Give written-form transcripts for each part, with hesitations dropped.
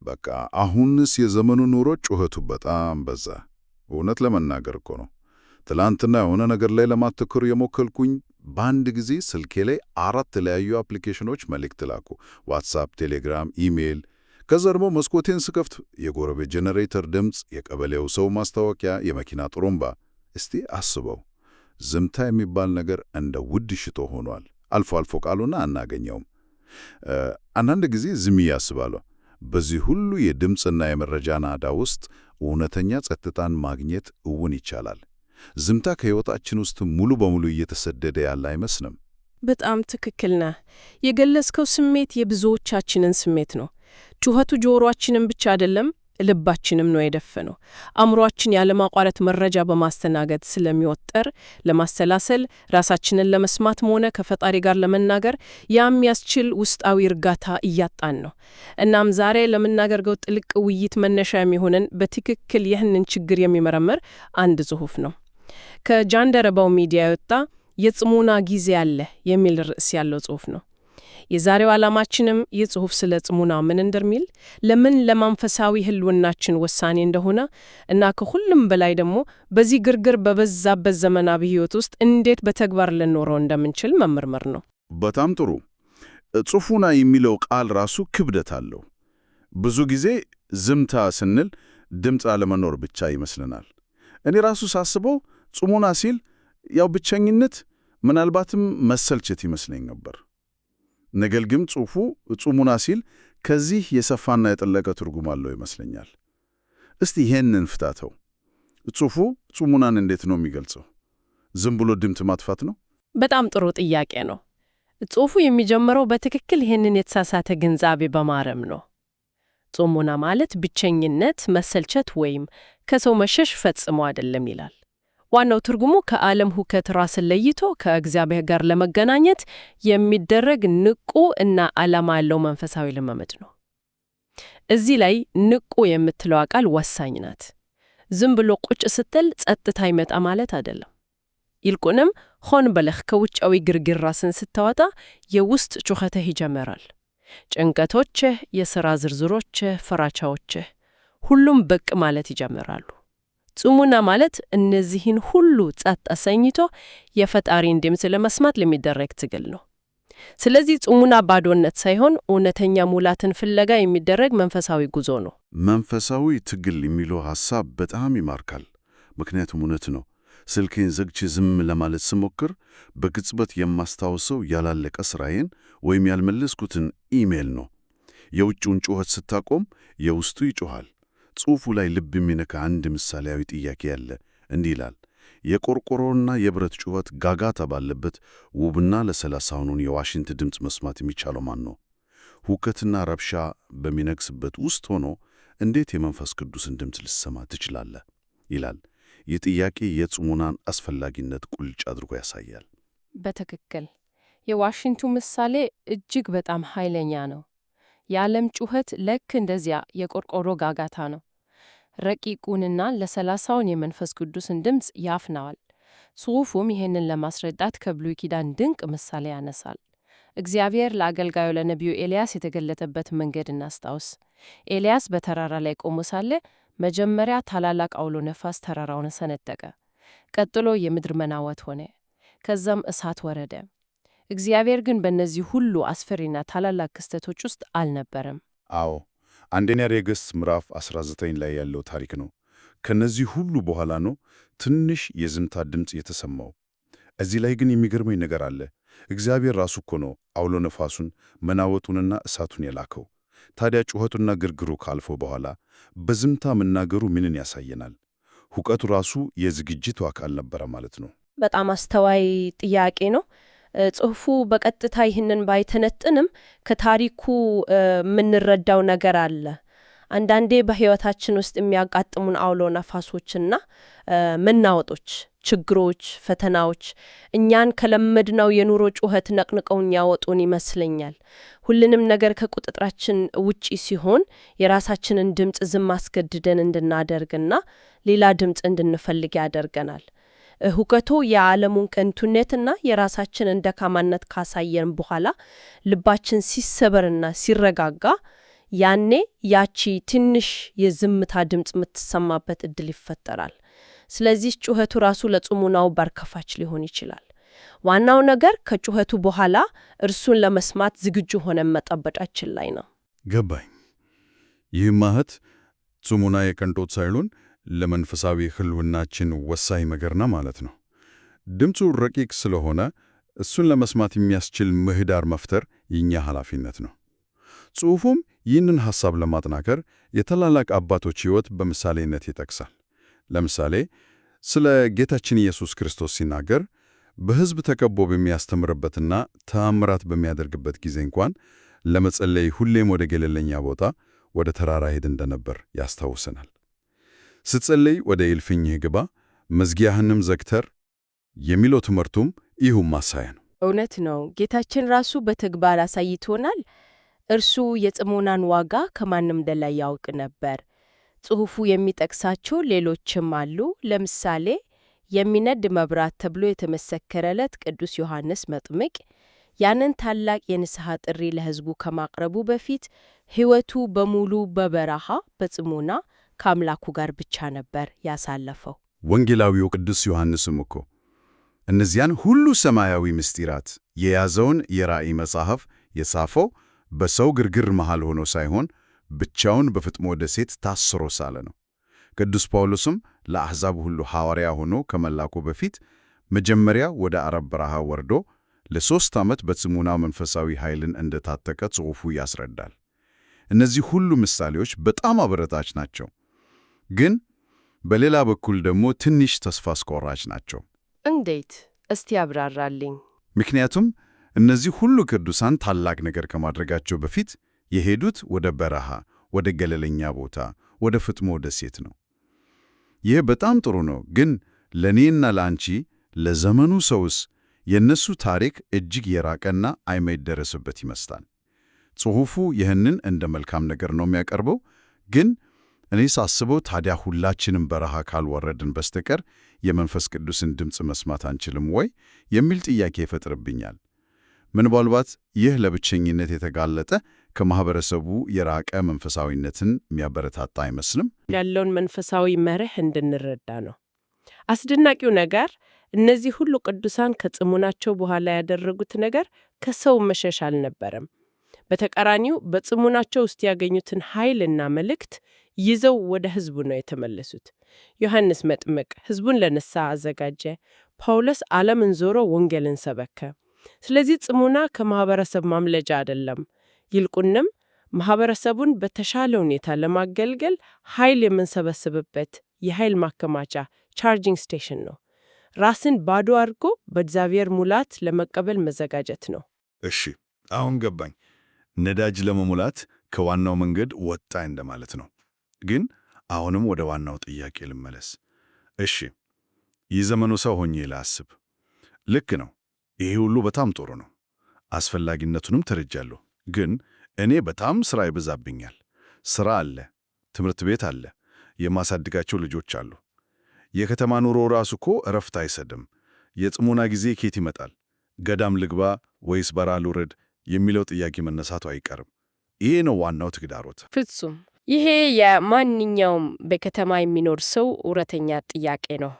በቃ አሁንስ የዘመኑ ኑሮ ጩኸቱ በጣም በዛ። እውነት ለመናገር እኮ ነው። ትላንትና የሆነ ነገር ላይ ለማተኮር የሞከልኩኝ በአንድ ጊዜ ስልኬ ላይ 4 የተለያዩ አፕሊኬሽኖች መልእክት ላኩ። ዋትሳፕ፣ ቴሌግራም፣ ኢሜይል። ከዛ ደግሞ መስኮቴን ስከፍት የጎረቤት ጄኔሬተር ድምፅ፣ የቀበሌው ሰው ማስታወቂያ፣ የመኪና ጥሩምባ። እስቲ አስበው፣ ዝምታ የሚባል ነገር እንደ ውድ ሽቶ ሆኗል። አልፎ አልፎ ቃሉና አናገኘውም። አንዳንድ ጊዜ ዝም ያስባለሁ። በዚህ ሁሉ የድምፅና የመረጃ ናዳ ውስጥ እውነተኛ ጸጥታን ማግኘት እውን ይቻላል? ዝምታ ከሕይወታችን ውስጥ ሙሉ በሙሉ እየተሰደደ ያለ አይመስልም? በጣም ትክክል ነህ። የገለጽከው ስሜት የብዙዎቻችንን ስሜት ነው። ጩኸቱ ጆሮአችንን ብቻ አይደለም፣ ልባችንም ነው የደፈነው። አእምሮአችን ያለማቋረጥ መረጃ በማስተናገድ ስለሚወጠር ለማሰላሰል፣ ራሳችንን ለመስማትም ሆነ ከፈጣሪ ጋር ለመናገር የሚያስችል ውስጣዊ እርጋታ እያጣን ነው። እናም ዛሬ ለምናደርገው ጥልቅ ውይይት መነሻ የሚሆነን በትክክል ይህንን ችግር የሚመረምር አንድ ጽሑፍ ነው። ከጃንደረባው ሚዲያ የወጣ የጽሙና ጊዜ አለ የሚል ርዕስ ያለው ጽሑፍ ነው። የዛሬው ዓላማችንም ይህ ጽሑፍ ስለ ጽሙና ምን እንደሚል፣ ለምን ለመንፈሳዊ ህልውናችን ወሳኔ እንደሆነ እና ከሁሉም በላይ ደግሞ በዚህ ግርግር በበዛበት ዘመናዊ ሕይወት ውስጥ እንዴት በተግባር ልንኖረው እንደምንችል መመርመር ነው። በጣም ጥሩ። ጽሙና የሚለው ቃል ራሱ ክብደት አለው። ብዙ ጊዜ ዝምታ ስንል ድምፅ አለመኖር ብቻ ይመስለናል። እኔ ራሱ ሳስበው ጽሙና ሲል ያው ብቸኝነት፣ ምናልባትም መሰልቸት ይመስለኝ ነበር። ነገር ግን ጽሑፉ ጽሙና ሲል ከዚህ የሰፋና የጠለቀ ትርጉም አለው ይመስለኛል። እስቲ ይሄንን ፍታተው። ጽሑፉ ጽሙናን እንዴት ነው የሚገልጸው? ዝም ብሎ ድምፅ ማጥፋት ነው? በጣም ጥሩ ጥያቄ ነው። ጽሑፉ የሚጀምረው በትክክል ይህንን የተሳሳተ ግንዛቤ በማረም ነው። ጽሙና ማለት ብቸኝነት፣ መሰልቸት ወይም ከሰው መሸሽ ፈጽሞ አይደለም ይላል። ዋናው ትርጉሙ ከዓለም ሁከት ራስን ለይቶ ከእግዚአብሔር ጋር ለመገናኘት የሚደረግ ንቁ እና ዓላማ ያለው መንፈሳዊ ልምምድ ነው። እዚህ ላይ ንቁ የምትለው ቃል ወሳኝ ናት። ዝም ብሎ ቁጭ ስትል ጸጥታ ይመጣ ማለት አይደለም። ይልቁንም ሆን ብለህ ከውጫዊ ግርግር ራስን ስታወጣ የውስጥ ጩኸትህ ይጀምራል። ጭንቀቶችህ፣ የሥራ ዝርዝሮችህ፣ ፍራቻዎችህ ሁሉም ብቅ ማለት ይጀምራሉ። ጽሙና ማለት እነዚህን ሁሉ ጸጥ አሰኝቶ የፈጣሪን ድምፅ ለመስማት ለሚደረግ ትግል ነው። ስለዚህ ጽሙና ባዶነት ሳይሆን እውነተኛ ሙላትን ፍለጋ የሚደረግ መንፈሳዊ ጉዞ ነው። መንፈሳዊ ትግል የሚለው ሐሳብ በጣም ይማርካል። ምክንያቱም እውነት ነው። ስልኬን ዘግቼ ዝም ለማለት ስሞክር በቅጽበት የማስታውሰው ያላለቀ ሥራዬን ወይም ያልመለስኩትን ኢሜል ነው። የውጭውን ጩኸት ስታቆም የውስጡ ይጮኻል። ጽሑፉ ላይ ልብ የሚነካ አንድ ምሳሌያዊ ጥያቄ ያለ እንዲህ ይላል። የቆርቆሮና የብረት ጩኸት ጋጋታ ባለበት ውብና ለስላሳ የሆነውን የዋሽንት ድምፅ መስማት የሚቻለው ማን ነው? ሁከትና ረብሻ በሚነግስበት ውስጥ ሆኖ እንዴት የመንፈስ ቅዱስን ድምፅ ልሰማ ትችላለህ? ይላል። ይህ ጥያቄ የጽሙናን አስፈላጊነት ቁልጭ አድርጎ ያሳያል። በትክክል የዋሽንቱ ምሳሌ እጅግ በጣም ኃይለኛ ነው። የዓለም ጩኸት ልክ እንደዚያ የቆርቆሮ ጋጋታ ነው። ረቂቁንና ለሰላሳውን የመንፈስ ቅዱስን ድምፅ ያፍናዋል። ጽሑፉም ይህንን ለማስረዳት ከብሉይ ኪዳን ድንቅ ምሳሌ ያነሳል። እግዚአብሔር ለአገልጋዩ ለነቢዩ ኤልያስ የተገለጠበት መንገድ እናስታውስ። ኤልያስ በተራራ ላይ ቆሞ ሳለ መጀመሪያ ታላላቅ አውሎ ነፋስ ተራራውን ሰነጠቀ። ቀጥሎ የምድር መናወጥ ሆነ። ከዛም እሳት ወረደ። እግዚአብሔር ግን በእነዚህ ሁሉ አስፈሪና ታላላቅ ክስተቶች ውስጥ አልነበረም። አዎ፣ አንደኛ ነገሥት ምዕራፍ 19 ላይ ያለው ታሪክ ነው። ከነዚህ ሁሉ በኋላ ነው ትንሽ የዝምታ ድምፅ የተሰማው። እዚህ ላይ ግን የሚገርመኝ ነገር አለ። እግዚአብሔር ራሱ እኮ ነው አውሎ ነፋሱን መናወጡንና እሳቱን የላከው። ታዲያ ጩኸቱና ግርግሩ ካልፎ በኋላ በዝምታ መናገሩ ምንን ያሳየናል? ሁከቱ ራሱ የዝግጅቱ አካል ነበረ ማለት ነው። በጣም አስተዋይ ጥያቄ ነው። ጽሑፉ በቀጥታ ይህንን ባይተነጥንም ከታሪኩ የምንረዳው ነገር አለ። አንዳንዴ በሕይወታችን ውስጥ የሚያጋጥሙን አውሎ ነፋሶችና መናወጦች፣ ችግሮች፣ ፈተናዎች እኛን ከለመድነው የኑሮ ጩኸት ነቅንቀው ያወጡን ይመስለኛል። ሁሉንም ነገር ከቁጥጥራችን ውጪ ሲሆን የራሳችንን ድምፅ ዝም አስገድደን እንድናደርግና ሌላ ድምፅ እንድንፈልግ ያደርገናል። ሁከቱ የዓለሙን ከንቱነትና የራሳችንን ደካማነት ካሳየን በኋላ ልባችን ሲሰበርና ሲረጋጋ ያኔ ያቺ ትንሽ የዝምታ ድምፅ የምትሰማበት ዕድል ይፈጠራል። ስለዚህ ጩኸቱ ራሱ ለጽሙናው በር ከፋች ሊሆን ይችላል። ዋናው ነገር ከጩኸቱ በኋላ እርሱን ለመስማት ዝግጁ ሆነን መጠበቃችን ላይ ነው። ገባኝ። ይህ ማህት ጽሙና የቅንጦት ሳይሆን ለመንፈሳዊ ህልውናችን ወሳኝ መገርና ማለት ነው። ድምፁ ረቂቅ ስለሆነ እሱን ለመስማት የሚያስችል ምህዳር መፍጠር የኛ ኃላፊነት ነው። ጽሑፉም ይህንን ሐሳብ ለማጠናከር የታላላቅ አባቶች ሕይወት በምሳሌነት ይጠቅሳል። ለምሳሌ ስለ ጌታችን ኢየሱስ ክርስቶስ ሲናገር በሕዝብ ተከቦ በሚያስተምርበትና ተአምራት በሚያደርግበት ጊዜ እንኳን ለመጸለይ ሁሌም ወደ ገለልተኛ ቦታ ወደ ተራራ ሄድ እንደነበር ያስታውሰናል። ስትጸለይ ወደ እልፍኝህ ግባ፣ መዝጊያህንም ዘግተር የሚለው ትምህርቱም ይሁም ማሳያ ነው። እውነት ነው። ጌታችን ራሱ በተግባር አሳይቶናል። እርሱ የጽሞናን ዋጋ ከማንም በላይ ያውቅ ነበር። ጽሑፉ የሚጠቅሳቸው ሌሎችም አሉ። ለምሳሌ የሚነድ መብራት ተብሎ የተመሰከረለት ቅዱስ ዮሐንስ መጥምቅ ያንን ታላቅ የንስሐ ጥሪ ለሕዝቡ ከማቅረቡ በፊት ሕይወቱ በሙሉ በበረሃ በጽሞና ከአምላኩ ጋር ብቻ ነበር ያሳለፈው። ወንጌላዊው ቅዱስ ዮሐንስም እኮ እነዚያን ሁሉ ሰማያዊ ምስጢራት የያዘውን የራእይ መጽሐፍ የጻፈው በሰው ግርግር መሃል ሆኖ ሳይሆን ብቻውን በፍጥሞ ደሴት ታስሮ ሳለ ነው። ቅዱስ ጳውሎስም ለአሕዛብ ሁሉ ሐዋርያ ሆኖ ከመላኩ በፊት መጀመሪያ ወደ አረብ በረሃ ወርዶ ለ3 ዓመት በጽሙና መንፈሳዊ ኃይልን እንደታጠቀ ጽሑፉ ያስረዳል። እነዚህ ሁሉ ምሳሌዎች በጣም አበረታች ናቸው፣ ግን በሌላ በኩል ደግሞ ትንሽ ተስፋ አስቆራጭ ናቸው። እንዴት? እስቲ ያብራራልኝ። ምክንያቱም እነዚህ ሁሉ ቅዱሳን ታላቅ ነገር ከማድረጋቸው በፊት የሄዱት ወደ በረሃ፣ ወደ ገለልተኛ ቦታ፣ ወደ ፍጥሞ ደሴት ነው። ይህ በጣም ጥሩ ነው፣ ግን ለእኔና ለአንቺ ለዘመኑ ሰውስ የእነሱ ታሪክ እጅግ የራቀና አይመደረስበት ይመስላል። ጽሑፉ ይህንን እንደ መልካም ነገር ነው የሚያቀርበው፣ ግን እኔ ሳስበው ታዲያ ሁላችንም በረሃ ካልወረድን በስተቀር የመንፈስ ቅዱስን ድምፅ መስማት አንችልም ወይ የሚል ጥያቄ ይፈጥርብኛል። ምናልባት ይህ ለብቸኝነት የተጋለጠ ከማህበረሰቡ የራቀ መንፈሳዊነትን የሚያበረታታ አይመስልም? ያለውን መንፈሳዊ መርህ እንድንረዳ ነው። አስደናቂው ነገር እነዚህ ሁሉ ቅዱሳን ከጽሙናቸው በኋላ ያደረጉት ነገር ከሰው መሸሽ አልነበረም። በተቃራኒው በጽሙናቸው ውስጥ ያገኙትን ኃይልና መልእክት ይዘው ወደ ሕዝቡ ነው የተመለሱት። ዮሐንስ መጥምቅ ሕዝቡን ለንስሐ አዘጋጀ። ጳውሎስ ዓለምን ዞሮ ወንጌልን ሰበከ። ስለዚህ ጽሙና ከማህበረሰብ ማምለጫ አይደለም፣ ይልቁንም ማህበረሰቡን በተሻለ ሁኔታ ለማገልገል ኃይል የምንሰበስብበት የኃይል ማከማቻ ቻርጂንግ ስቴሽን ነው። ራስን ባዶ አድርጎ በእግዚአብሔር ሙላት ለመቀበል መዘጋጀት ነው። እሺ፣ አሁን ገባኝ። ነዳጅ ለመሙላት ከዋናው መንገድ ወጣ እንደማለት ነው። ግን አሁንም ወደ ዋናው ጥያቄ ልመለስ። እሺ፣ የዘመኑ ሰው ሆኜ ላስብ። ልክ ነው፣ ይሄ ሁሉ በጣም ጥሩ ነው፣ አስፈላጊነቱንም ተረጃለሁ። ግን እኔ በጣም ሥራ ይበዛብኛል። ሥራ አለ፣ ትምህርት ቤት አለ፣ የማሳድጋቸው ልጆች አሉ። የከተማ ኑሮ ራሱ እኮ እረፍት አይሰድም። የጽሙና ጊዜ ኬት ይመጣል? ገዳም ልግባ ወይስ በረሃ ልውረድ የሚለው ጥያቄ መነሳቱ አይቀርም። ይሄ ነው ዋናው ተግዳሮት። ፍጹም። ይሄ የማንኛውም በከተማ የሚኖር ሰው እውነተኛ ጥያቄ ነው።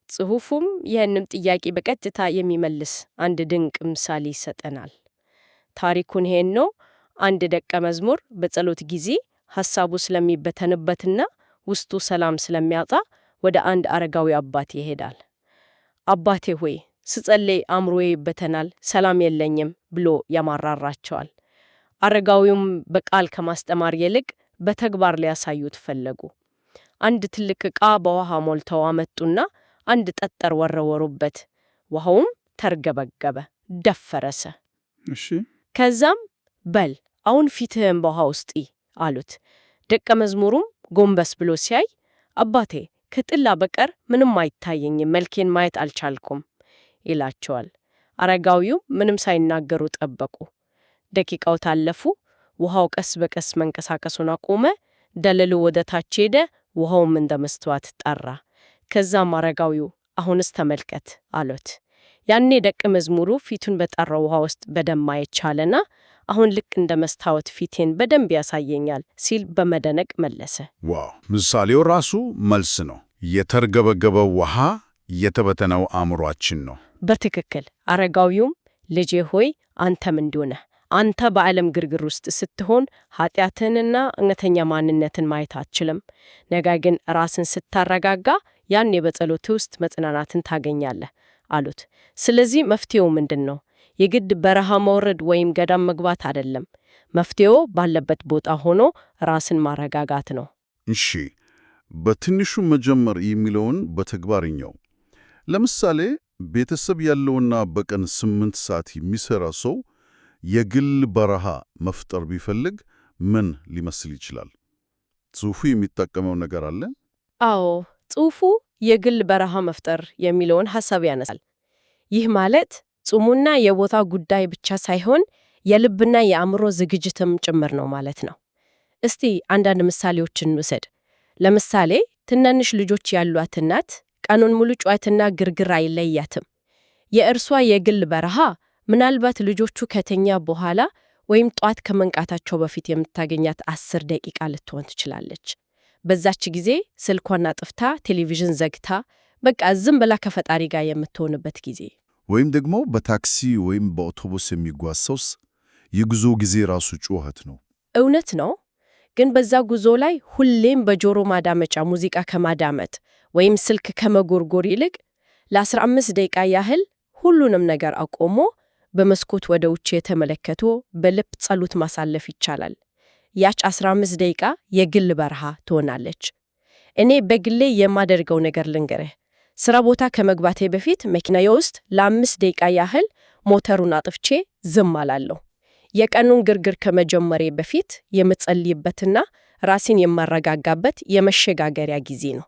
ጽሑፉም ይህንም ጥያቄ በቀጥታ የሚመልስ አንድ ድንቅ ምሳሌ ይሰጠናል። ታሪኩን ይሄን ነው። አንድ ደቀ መዝሙር በጸሎት ጊዜ ሐሳቡ ስለሚበተንበትና ውስጡ ሰላም ስለሚያጣ ወደ አንድ አረጋዊ አባት ይሄዳል። አባቴ ሆይ ስጸልይ አእምሮዬ ይበተናል፣ ሰላም የለኝም ብሎ ያማራራቸዋል። አረጋዊውም በቃል ከማስተማር ይልቅ በተግባር ሊያሳዩት ፈለጉ። አንድ ትልቅ ዕቃ በውሃ ሞልተው አመጡና አንድ ጠጠር ወረወሩበት። ውሃውም ተርገበገበ፣ ደፈረሰ። እሺ። ከዛም በል አሁን ፊትህን በውሃ ውስጥ አሉት። ደቀ መዝሙሩም ጎንበስ ብሎ ሲያይ አባቴ ከጥላ በቀር ምንም አይታየኝም፣ መልኬን ማየት አልቻልኩም ይላቸዋል። አረጋዊው ምንም ሳይናገሩ ጠበቁ። ደቂቃው ታለፉ። ውሃው ቀስ በቀስ መንቀሳቀሱን አቆመ። ደለሉ ወደ ታች ሄደ። ውሃውም እንደ መስተዋት ጠራ። ከዛም አረጋዊው አሁንስ ተመልከት አሉት። ያኔ ደቀ መዝሙሩ ፊቱን በጠራው ውሃ ውስጥ በደንብ ማየት ቻለና አሁን ልክ እንደ መስታወት ፊቴን በደንብ ያሳየኛል ሲል በመደነቅ መለሰ። ዋው! ምሳሌው ራሱ መልስ ነው። የተርገበገበው ውሃ የተበተነው አእምሯችን ነው። በትክክል። አረጋዊውም ልጄ ሆይ አንተም እንዲሁ ነህ። አንተ በዓለም ግርግር ውስጥ ስትሆን ኃጢአትህንና እውነተኛ ማንነትን ማየት አትችልም። ነገር ግን ራስን ስታረጋጋ ያኔ በጸሎትህ ውስጥ መጽናናትን ታገኛለህ አሉት። ስለዚህ መፍትሄው ምንድን ነው? የግድ በረሃ መውረድ ወይም ገዳም መግባት አይደለም። መፍትሄው ባለበት ቦታ ሆኖ ራስን ማረጋጋት ነው። እሺ፣ በትንሹ መጀመር የሚለውን በተግባርኛው ለምሳሌ ቤተሰብ ያለውና በቀን 8 ሰዓት የሚሰራ ሰው የግል በረሃ መፍጠር ቢፈልግ ምን ሊመስል ይችላል? ጽሑፉ የሚጠቀመው ነገር አለ? አዎ፣ ጽሑፉ የግል በረሃ መፍጠር የሚለውን ሐሳብ ያነሳል። ይህ ማለት ጾሙና የቦታ ጉዳይ ብቻ ሳይሆን የልብና የአእምሮ ዝግጅትም ጭምር ነው ማለት ነው። እስቲ አንዳንድ ምሳሌዎችን እንውሰድ። ለምሳሌ ትናንሽ ልጆች ያሏት እናት ቀኑን ሙሉ ጩኸትና ግርግር አይለያትም። የእርሷ የግል በረሃ ምናልባት ልጆቹ ከተኛ በኋላ ወይም ጧት ከመንቃታቸው በፊት የምታገኛት 10 ደቂቃ ልትሆን ትችላለች። በዛች ጊዜ ስልኳን አጥፍታ ቴሌቪዥን ዘግታ በቃ ዝም ብላ ከፈጣሪ ጋር የምትሆንበት ጊዜ። ወይም ደግሞ በታክሲ ወይም በአውቶቡስ የሚጓዝ ሰውስ የጉዞ ጊዜ ራሱ ጩኸት ነው። እውነት ነው። ግን በዛ ጉዞ ላይ ሁሌም በጆሮ ማዳመጫ ሙዚቃ ከማዳመጥ ወይም ስልክ ከመጎርጎር ይልቅ ለ15 ደቂቃ ያህል ሁሉንም ነገር አቆሞ በመስኮት ወደ ውጭ የተመለከቶ በልብ ጸሎት ማሳለፍ ይቻላል። ያች 15 ደቂቃ የግል በረሃ ትሆናለች። እኔ በግሌ የማደርገው ነገር ልንገርህ። ስራ ቦታ ከመግባቴ በፊት መኪናዬ ውስጥ ለ5 ደቂቃ ያህል ሞተሩን አጥፍቼ ዝም አላለሁ። የቀኑን ግርግር ከመጀመሬ በፊት የምጸልይበትና ራሴን የማረጋጋበት የመሸጋገሪያ ጊዜ ነው።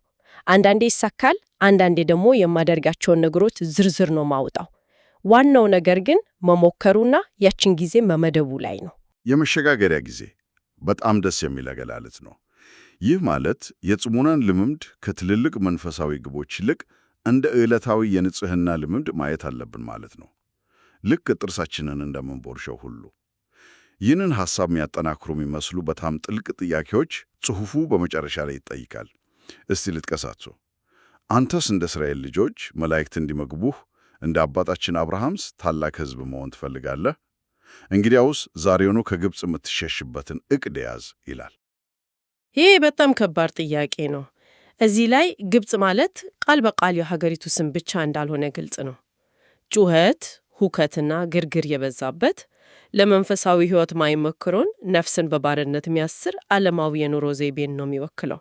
አንዳንዴ ይሳካል፣ አንዳንዴ ደግሞ የማደርጋቸውን ነገሮች ዝርዝር ነው ማውጣው። ዋናው ነገር ግን መሞከሩና ያችን ጊዜ መመደቡ ላይ ነው። የመሸጋገሪያ ጊዜ በጣም ደስ የሚል አገላለጽ ነው። ይህ ማለት የጽሙናን ልምምድ ከትልልቅ መንፈሳዊ ግቦች ይልቅ እንደ ዕለታዊ የንጽህና ልምምድ ማየት አለብን ማለት ነው። ልክ ጥርሳችንን እንደምንቦርሸው ሁሉ። ይህንን ሐሳብ የሚያጠናክሩ የሚመስሉ በጣም ጥልቅ ጥያቄዎች ጽሑፉ በመጨረሻ ላይ ይጠይቃል። እስቲ ልጥቀሳቸው። አንተስ እንደ እስራኤል ልጆች መላእክት እንዲመግቡህ እንደ አባታችን አብርሃምስ ታላቅ ሕዝብ መሆን ትፈልጋለህ? እንግዲያውስ ዛሬውኑ ከግብፅ የምትሸሽበትን ዕቅድ ያዝ ይላል። ይህ በጣም ከባድ ጥያቄ ነው። እዚህ ላይ ግብፅ ማለት ቃል በቃል የሀገሪቱ ስም ብቻ እንዳልሆነ ግልጽ ነው። ጩኸት፣ ሁከትና ግርግር የበዛበት ለመንፈሳዊ ሕይወት ማይመክሮን ነፍስን በባርነት የሚያስር ዓለማዊ የኑሮ ዘይቤን ነው የሚወክለው።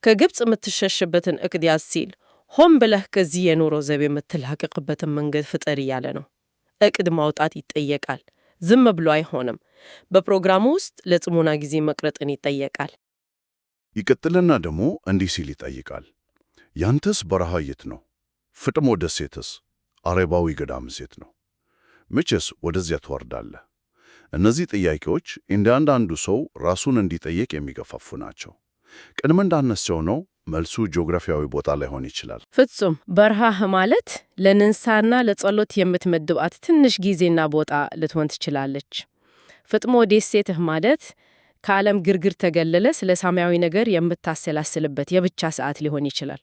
ከግብፅ የምትሸሽበትን ዕቅድ ያዝ ሲል ሆን ብለህ ከዚህ የኑሮ ዘይቤ የምትላቀቅበትን መንገድ ፍጠር እያለ ነው። ዕቅድ ማውጣት ይጠየቃል። ዝም ብሎ አይሆንም። በፕሮግራሙ ውስጥ ለጽሞና ጊዜ መቅረጥን ይጠየቃል። ይቀጥልና ደግሞ እንዲህ ሲል ይጠይቃል። ያንተስ በረሃ የት ነው? ፍጥሞ ደሴትስ? አረባዊ ገዳምስ የት ነው? መቼስ ወደዚያ ትወርዳለህ? እነዚህ ጥያቄዎች እንደ አንዳንዱ ሰው ራሱን እንዲጠየቅ የሚገፋፉ ናቸው። ቅድም እንዳነሳው ነው መልሱ ጂኦግራፊያዊ ቦታ ላይሆን ይችላል። ፍጹም። በረሃህ ማለት ለንስሐና ለጸሎት የምትመድባት ትንሽ ጊዜና ቦታ ልትሆን ትችላለች። ፍጥሞ ደሴትህ ማለት ከዓለም ግርግር ተገለለ ስለ ሰማያዊ ነገር የምታሰላስልበት የብቻ ሰዓት ሊሆን ይችላል።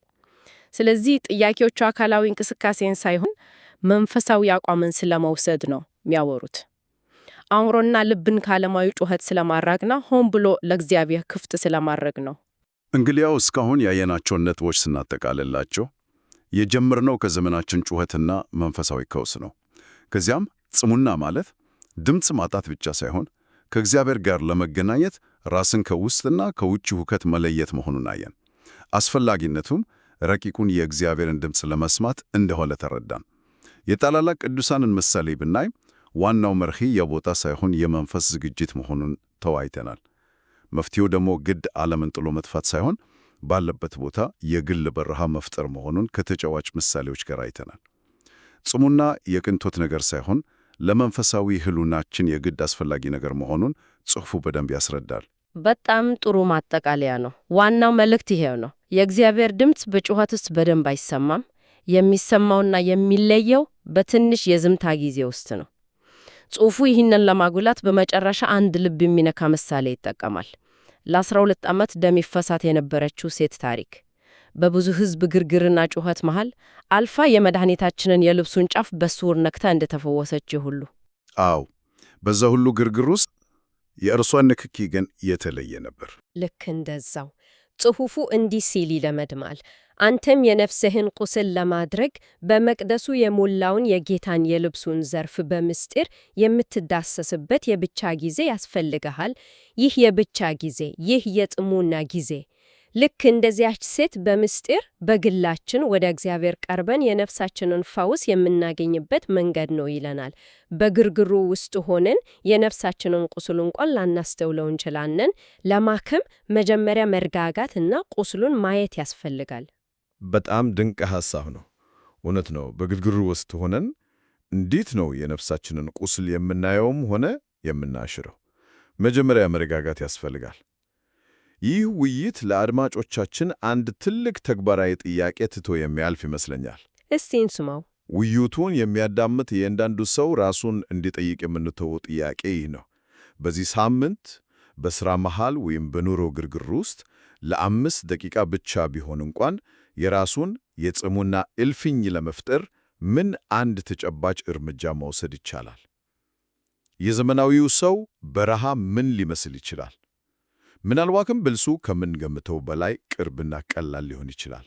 ስለዚህ ጥያቄዎቹ አካላዊ እንቅስቃሴን ሳይሆን መንፈሳዊ አቋምን ስለመውሰድ ነው የሚያወሩት። አእምሮና ልብን ከዓለማዊ ጩኸት ስለማራቅና ሆን ብሎ ለእግዚአብሔር ክፍት ስለማድረግ ነው። እንግዲያው እስካሁን ያየናቸውን ነጥቦች ስናጠቃልላቸው የጀመርነው ከዘመናችን ጩኸትና መንፈሳዊ ቀውስ ነው። ከዚያም ጽሙና ማለት ድምፅ ማጣት ብቻ ሳይሆን ከእግዚአብሔር ጋር ለመገናኘት ራስን ከውስጥና ከውጭ ሁከት መለየት መሆኑን አየን። አስፈላጊነቱም ረቂቁን የእግዚአብሔርን ድምፅ ለመስማት እንደሆነ ተረዳን። የታላላቅ ቅዱሳንን ምሳሌ ብናይ ዋናው መርህ የቦታ ሳይሆን የመንፈስ ዝግጅት መሆኑን ተወያይተናል። መፍትሄው ደግሞ ግድ ዓለምን ጥሎ መጥፋት ሳይሆን ባለበት ቦታ የግል በረሃ መፍጠር መሆኑን ከተጫዋች ምሳሌዎች ጋር አይተናል። ጽሙና የቅንጦት ነገር ሳይሆን ለመንፈሳዊ ሕልውናችን የግድ አስፈላጊ ነገር መሆኑን ጽሑፉ በደንብ ያስረዳል። በጣም ጥሩ ማጠቃለያ ነው። ዋናው መልእክት ይሄው ነው። የእግዚአብሔር ድምፅ በጩኸት ውስጥ በደንብ አይሰማም። የሚሰማውና የሚለየው በትንሽ የዝምታ ጊዜ ውስጥ ነው። ጽሑፉ ይህንን ለማጉላት በመጨረሻ አንድ ልብ የሚነካ ምሳሌ ይጠቀማል። ለ12 ዓመት ደም ይፈሳት የነበረችው ሴት ታሪክ በብዙ ሕዝብ ግርግርና ጩኸት መሃል አልፋ የመድኃኒታችንን የልብሱን ጫፍ በስውር ነክታ እንደተፈወሰች ሁሉ። አዎ፣ በዛ ሁሉ ግርግር ውስጥ የእርሷን ንክኪ ግን የተለየ ነበር። ልክ እንደዛው ጽሑፉ እንዲህ ሲል ይለመድማል። አንተም የነፍስህን ቁስል ለማድረግ በመቅደሱ የሞላውን የጌታን የልብሱን ዘርፍ በምስጢር የምትዳሰስበት የብቻ ጊዜ ያስፈልግሃል። ይህ የብቻ ጊዜ፣ ይህ የጥሞና ጊዜ ልክ እንደዚያች ሴት በምስጢር በግላችን ወደ እግዚአብሔር ቀርበን የነፍሳችንን ፈውስ የምናገኝበት መንገድ ነው ይለናል። በግርግሩ ውስጥ ሆነን የነፍሳችንን ቁስል እንኳን ላናስተውለው እንችላለን። ለማከም መጀመሪያ መረጋጋት እና ቁስሉን ማየት ያስፈልጋል። በጣም ድንቅ ሐሳብ ነው። እውነት ነው። በግርግሩ ውስጥ ሆነን እንዴት ነው የነፍሳችንን ቁስል የምናየውም ሆነ የምናሽረው? መጀመሪያ መረጋጋት ያስፈልጋል። ይህ ውይይት ለአድማጮቻችን አንድ ትልቅ ተግባራዊ ጥያቄ ትቶ የሚያልፍ ይመስለኛል። እስቲ እንስማው። ውይይቱን የሚያዳምጥ የእያንዳንዱ ሰው ራሱን እንዲጠይቅ የምንተወው ጥያቄ ይህ ነው። በዚህ ሳምንት በሥራ መሃል ወይም በኑሮ ግርግር ውስጥ ለ5 ደቂቃ ብቻ ቢሆን እንኳን የራሱን የጽሙና እልፍኝ ለመፍጠር ምን አንድ ተጨባጭ እርምጃ መውሰድ ይቻላል? የዘመናዊው ሰው በረሃ ምን ሊመስል ይችላል? ምናልባትም ብልሱ ከምንገምተው በላይ ቅርብና ቀላል ሊሆን ይችላል።